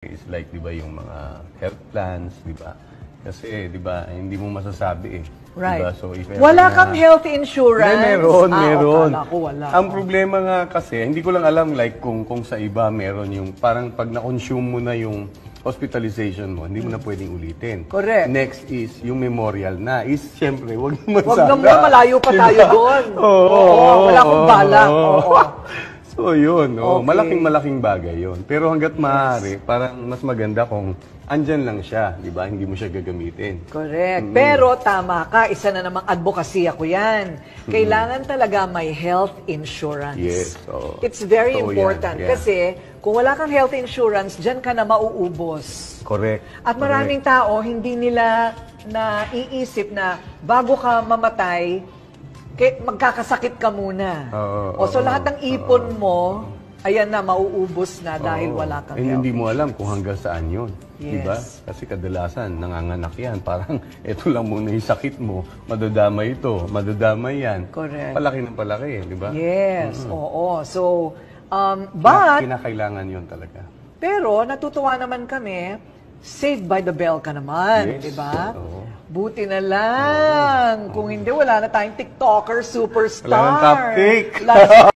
is like, di ba, yung mga health plans, di ba? Kasi, di ba, hindi mo masasabi eh. Right. Diba? So, if wala kang health insurance? Meron, meron. Akala ko wala. Ang problema nga kasi, hindi ko lang alam like kung sa iba meron yung parang pag na-consume mo na yung hospitalization mo, hindi mo na pwedeng ulitin. Correct. Next is, yung memorial na is, syempre, wag naman Wag sana. naman, malayo pa tayo doon. Oo, wala akong balak. Oo. So yun, Okay. malaking bagay yun. Pero hanggat maaari, parang mas maganda kung andyan lang siya, di ba? Hindi mo siya gagamitin. Correct. Pero tama ka, isa na namang advocacy ako yan. Kailangan talaga may health insurance. Yes. So, It's very totoo important yan. Yeah. kasi kung wala kang health insurance, dyan ka na mauubos. Correct. At maraming tao, hindi nila naiisip na bago ka mamatay, magkakasakit ka muna. So lahat ng ipon mo, ayan na, mauubos na dahil wala kang health. Hindi mo alam kung hanggang saan yun. Yes. Diba? Kasi kadalasan, nanganganak yan. Parang, eto lang muna yung sakit mo. Madadamay ito. Madadamay yan. Correct. Palaki ng palaki, di ba? Yes, oo. So, but, kinakailangan yun talaga. pero natutuwa naman kami, saved by the bell ka naman, Yes. di ba? Oo. Buti na lang. Kung hindi, wala na tayong TikToker superstar. Wala nang cupcake.